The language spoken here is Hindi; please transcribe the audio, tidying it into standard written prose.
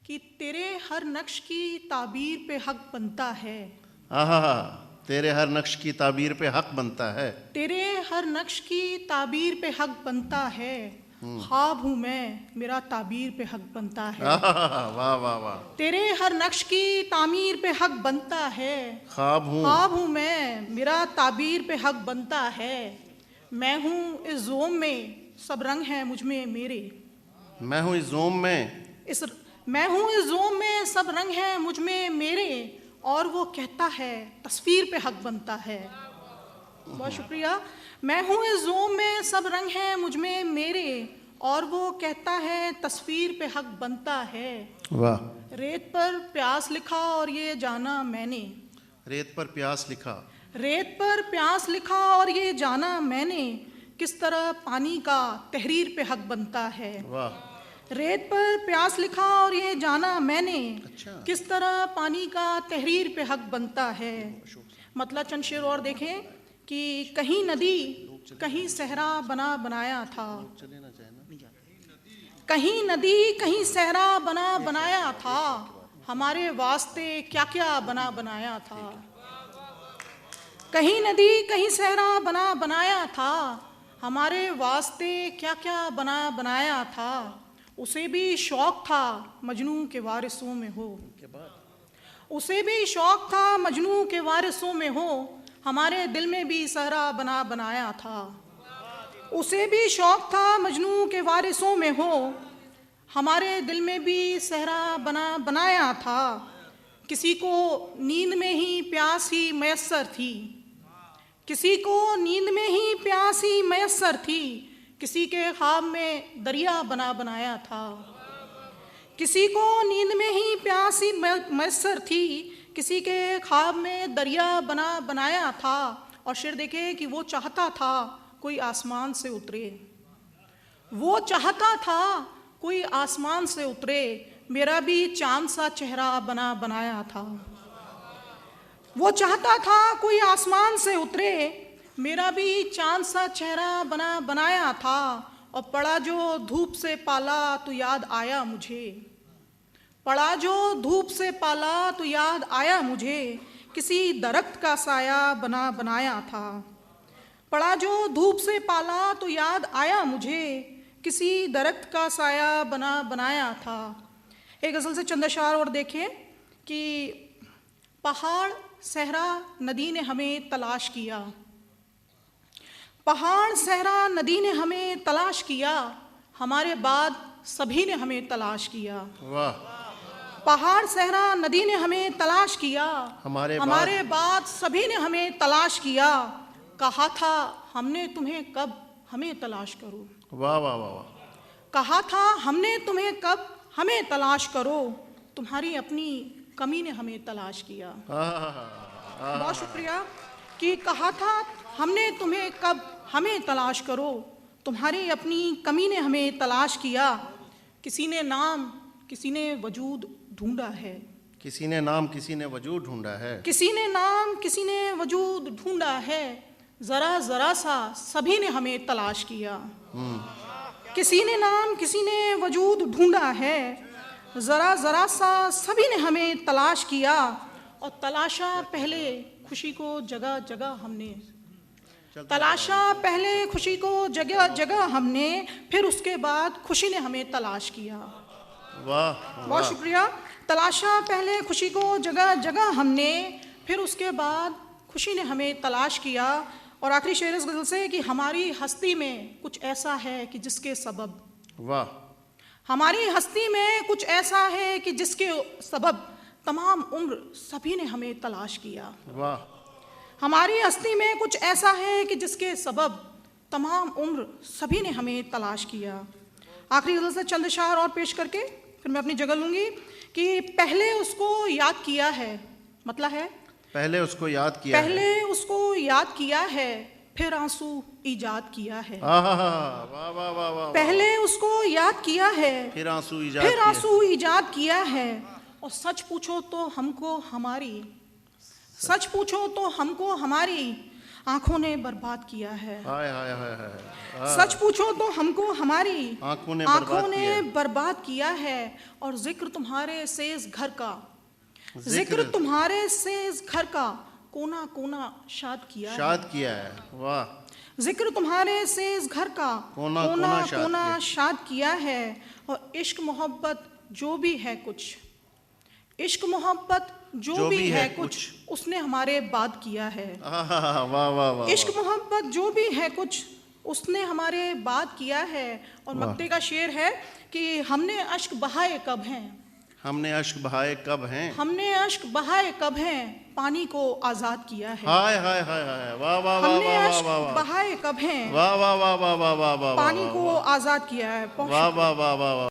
कि तेरे हर नक्श की ताबीर पे हक बनता है। आहा, तेरे हर नक्श की ताबीर पे हक बनता है। तेरे हर नक्श की ताबीर पे हक बनता है। ख्वाब हूँ मैं, मेरा ताबीर पे हक बनता है। आहा, वाह वाह वाह। तेरे हर नक्श की तामीर पे हक बनता है। ख्वाब हूँ मैं, मेरा ताबीर पे हक बनता है। मैं हूँ इस जोम में, सब रंग हैं मुझ में मेरे। मैं हूँ इस जोम में, मैं हूँ इस जोम में, सब रंग हैं मुझ में मेरे। और वो कहता है तस्वीर पे हक बनता है। बहुत शुक्रिया। मैं हूँ इस जोम में, सब रंग हैं मुझ में मेरे। और वो कहता है तस्वीर पे हक बनता है। वाह। रेत पर प्यास लिखा और ये जाना मैंने। रेत पर प्यास लिखा, रेत पर प्यास लिखा और ये जाना मैंने, किस तरह पानी का तहरीर पे हक बनता है। वाह। रेत पर प्यास लिखा और ये जाना मैंने, अच्छा। किस तरह पानी का तहरीर पे हक बनता है। मतलब चंद शेर और देखें कि कहीं नदी कहीं सहरा बना बनाया था। कहीं नदी कहीं सहरा बना बनाया था, हमारे वास्ते क्या क्या बना बनाया था। कहीं नदी कहीं सहरा बना बनाया था, हमारे वास्ते क्या क्या बना बनाया था। उसे भी शौक था मजनू के वारिसों में हो। उसे भी शौक था मजनू के वारिसों में हो, हमारे दिल में भी सहरा बना बनाया था। उसे भी शौक था मजनू के वारिसों में हो, हमारे दिल में भी सहरा बना बनाया था। किसी को नींद में ही प्यास ही मैसर थी। किसी को नींद में ही प्यास ही मैसर थी, किसी के ख्वाब में दरिया बना बनाया था। किसी को नींद में ही प्यास ही मैसर थी, किसी के ख्वाब में दरिया बना बनाया था। और शेर देखे कि वो चाहता था कोई आसमान से उतरे। वो चाहता था कोई आसमान से उतरे, मेरा भी चांद सा चेहरा बना बनाया था। वो चाहता था कोई आसमान से उतरे, मेरा भी चांद सा चेहरा बना बनाया था। और पड़ा जो धूप से पाला तो याद आया मुझे। पड़ा जो धूप से पाला तो याद आया मुझे, किसी दरख्त का साया बना बनाया था। पड़ा जो धूप से पाला तो याद आया मुझे, किसी दरख्त का साया बना बनाया था। एक गज़ल से चंद अशार और देखें कि पहाड़ सहरा नदी ने हमें तलाश किया। पहाड़ सहरा नदी ने हमें तलाश किया, हमारे बाद सभी ने हमें तलाश किया। वाह। पहाड़ सहरा नदी ने हमें तलाश किया, हमारे बाद सभी ने हमें तलाश किया। कहा था हमने तुम्हें कब, हमें तलाश करो। वाह वाह वाह वाह। कहा था हमने तुम्हें कब, हमें तलाश करो, तुम्हारी अपनी कमी ने हमें तलाश किया। बहुत शुक्रिया कि कहा था हमने तुम्हें कब, हमें तलाश करो, तुम्हारी अपनी कमी ने हमें तलाश किया। किसी ने नाम किसी ने वजूद ढूंढा है। किसी ने नाम किसी ने वजूद ढूंढा है। किसी ने नाम किसी ने वजूद ढूंढा है, जरा जरा सा सभी ने हमें तलाश किया। किसी ने नाम किसी ने वजूद ढूंढा है, जरा जरा सा सभी ने हमें तलाश किया। और तलाशा पहले खुशी को जगह जगह हमने। तलाशा पहले खुशी को जगह जगह हमने, फिर उसके बाद खुशी ने हमें तलाश किया। वाह। बहुत शुक्रिया। तलाशा पहले खुशी को जगह जगह हमने, फिर उसके बाद खुशी ने हमें तलाश किया। और आखिरी शेर इस गज़ल से कि हमारी हस्ती में कुछ ऐसा है कि जिसके सबब। वाह। हमारी हस्ती में कुछ ऐसा है कि जिसके सबब तमाम उम्र सभी ने हमें तलाश किया। वाह। हमारी हस्ती में कुछ ऐसा है कि जिसके सबब तमाम उम्र सभी ने हमें तलाश किया। आखिरी गज़ल से चंद अशार और पेश करके फिर मैं अपनी जगह लूँगी कि पहले उसको याद किया है। मतलब है पहले उसको याद किया है। पहले उसको याद किया है, फिर आंसू इजाद किया है। वाह वाह वाह वाह वाह। पहले उसको याद किया है, फिर आंसू इजाद किया है। और सच पूछो तो हमको हमारी, सच पूछो तो हमको हमारी आंखों ने बर्बाद किया है। हाय हाय हाय हाय। सच पूछो तो हमको हमारी आंखों ने बर्बाद किया है। और जिक्र तुम्हारे से इस घर का, जिक्र तुम्हारे से इस घर का कोना कोना शाद किया है। वाह। जिक्र तुम्हारे से इस घर का कोना कोना शाद किया है। और इश्क मोहब्बत जो भी है कुछ, इश्क मोहब्बत जो भी है कुछ, उसने हमारे बाद किया है। वाह वाह वाह। इश्क मोहब्बत जो भी है कुछ, उसने हमारे बाद किया है। और मक्ते का शेर है कि हमने अश्क बहाए कब हैं, हमने अश्क बहाए कब हैं, हमने अश्क बहाए कब हैं, पानी को आजाद किया है। हाय हाय हाय हाय। वाह वाह वाह। हमने अश्क बहाए कब हैं, वाह वाह वाह वाह वाह वाह। पानी को आजाद किया है। वाह वाह वाह वाह।